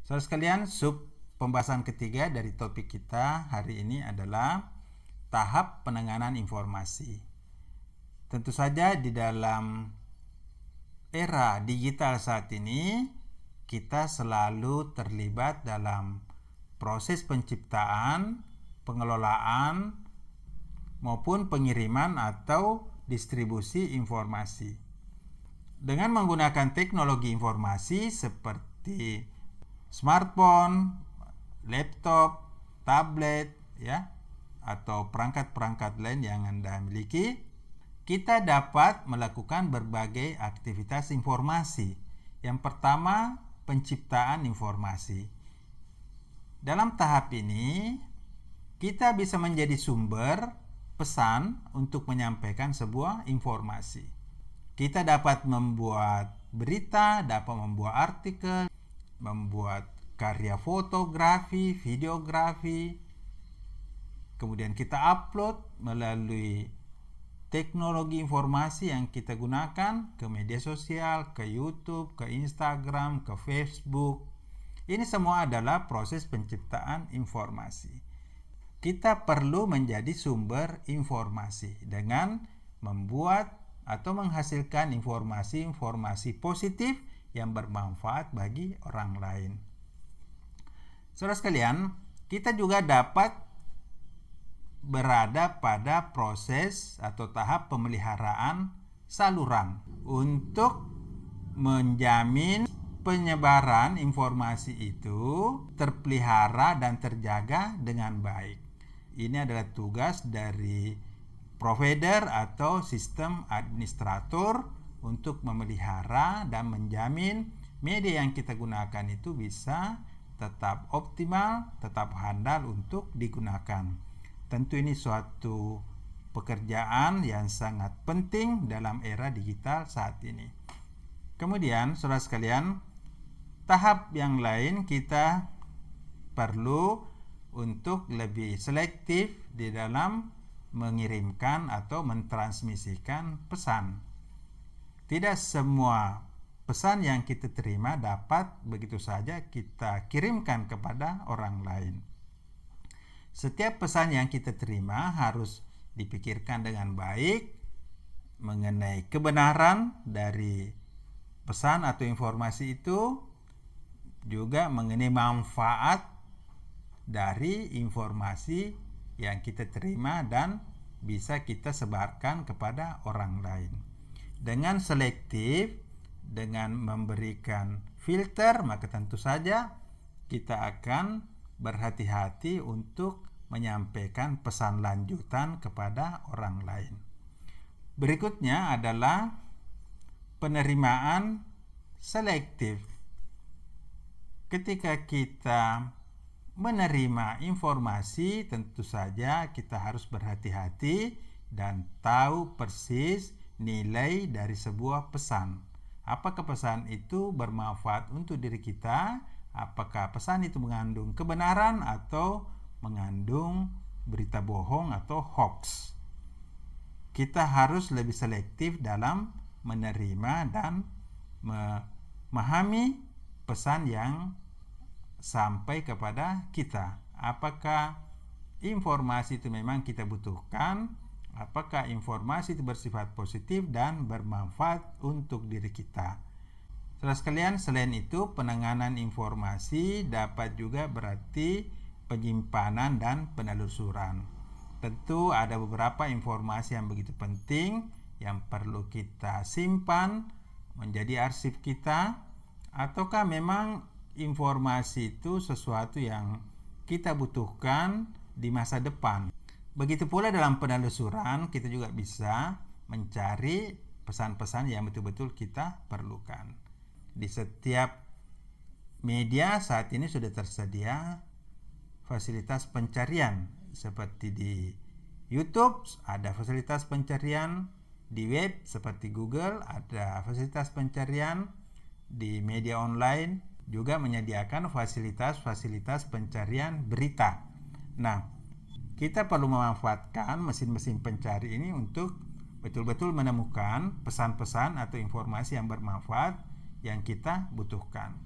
Saudara sekalian, sub pembahasan ketiga dari topik kita hari ini adalah tahap penanganan informasi. Tentu saja di dalam era digital saat ini, kita selalu terlibat dalam proses penciptaan, pengelolaan, maupun pengiriman atau distribusi informasi. Dengan menggunakan teknologi informasi seperti smartphone, laptop, tablet, atau perangkat-perangkat lain yang Anda miliki, kita dapat melakukan berbagai aktivitas informasi. Yang pertama, penciptaan informasi. Dalam tahap ini, kita bisa menjadi sumber pesan untuk menyampaikan sebuah informasi. Kita dapat membuat berita, dapat membuat artikel, membuat karya fotografi, videografi, kemudian kita upload melalui teknologi informasi yang kita gunakan ke media sosial, ke YouTube, ke Instagram, ke Facebook. Ini semua adalah proses penciptaan informasi. Kita perlu menjadi sumber informasi dengan membuat atau menghasilkan informasi-informasi positif yang bermanfaat bagi orang lain. Saudara sekalian, kita juga dapat berada pada proses atau tahap pemeliharaan saluran untuk menjamin penyebaran informasi itu terpelihara dan terjaga dengan baik. Ini adalah tugas dari provider atau sistem administrator untuk memelihara dan menjamin media yang kita gunakan itu bisa tetap optimal, tetap handal untuk digunakan. Tentu ini suatu pekerjaan yang sangat penting dalam era digital saat ini. Kemudian, saudara sekalian, tahap yang lain kita perlu untuk lebih selektif di dalam mengirimkan atau mentransmisikan pesan. Tidak semua pesan yang kita terima dapat begitu saja kita kirimkan kepada orang lain. Setiap pesan yang kita terima harus dipikirkan dengan baik mengenai kebenaran dari pesan atau informasi itu, juga mengenai manfaat dari informasi yang kita terima dan bisa kita sebarkan kepada orang lain. Dengan selektif, dengan memberikan filter, maka tentu saja kita akan berhati-hati untuk menyampaikan pesan lanjutan kepada orang lain. Berikutnya adalah penerimaan selektif. Ketika kita menerima informasi, tentu saja kita harus berhati-hati dan tahu persis nilai dari sebuah pesan. Apakah pesan itu bermanfaat untuk diri kita? Apakah pesan itu mengandung kebenaran atau mengandung berita bohong atau hoax? Kita harus lebih selektif dalam menerima dan memahami pesan yang sampai kepada kita. Apakah informasi itu memang kita butuhkan? Apakah informasi itu bersifat positif dan bermanfaat untuk diri kita? Saudara sekalian, selain itu penanganan informasi dapat juga berarti penyimpanan dan penelusuran. Tentu ada beberapa informasi yang begitu penting yang perlu kita simpan menjadi arsip kita, ataukah memang informasi itu sesuatu yang kita butuhkan di masa depan. Begitu pula dalam penelusuran, kita juga bisa mencari pesan-pesan yang betul-betul kita perlukan. Di setiap media saat ini sudah tersedia fasilitas pencarian, seperti di YouTube ada fasilitas pencarian, di web seperti Google ada fasilitas pencarian, di media online juga menyediakan fasilitas-fasilitas pencarian berita. Nah, kita perlu memanfaatkan mesin-mesin pencari ini untuk betul-betul menemukan pesan-pesan atau informasi yang bermanfaat yang kita butuhkan.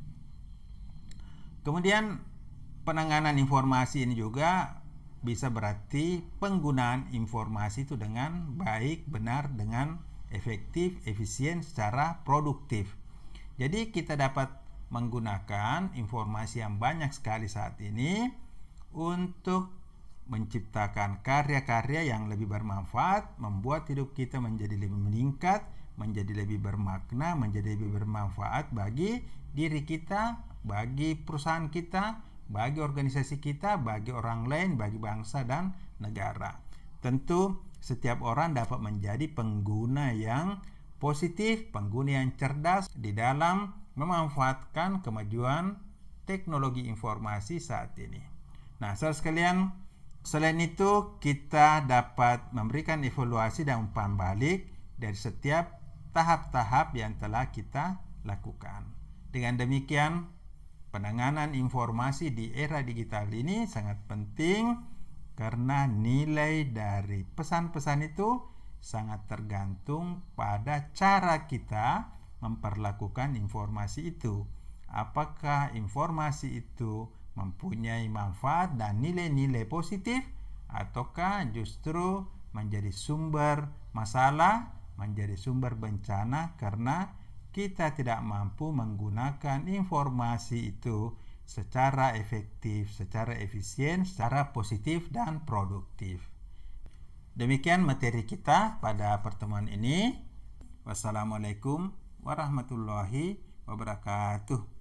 Kemudian penanganan informasi ini juga bisa berarti penggunaan informasi itu dengan baik, benar, dengan efektif, efisien, secara produktif. Jadi kita dapat menggunakan informasi yang banyak sekali saat ini untuk menciptakan karya-karya yang lebih bermanfaat, membuat hidup kita menjadi lebih meningkat, menjadi lebih bermakna, menjadi lebih bermanfaat bagi diri kita, bagi perusahaan kita, bagi organisasi kita, bagi orang lain, bagi bangsa dan negara. Tentu setiap orang dapat menjadi pengguna yang positif, pengguna yang cerdas di dalam memanfaatkan kemajuan teknologi informasi saat ini. Nah, saudara sekalian, selain itu kita dapat memberikan evaluasi dan umpan balik dari setiap tahap-tahap yang telah kita lakukan. Dengan demikian, penanganan informasi di era digital ini sangat penting karena nilai dari pesan-pesan itu sangat tergantung pada cara kita memperlakukan informasi itu. Apakah informasi itu mempunyai manfaat dan nilai-nilai positif, ataukah justru menjadi sumber masalah, menjadi sumber bencana karena kita tidak mampu menggunakan informasi itu secara efektif, secara efisien, secara positif dan produktif. Demikian materi kita pada pertemuan ini. Wassalamualaikum warahmatullahi wabarakatuh.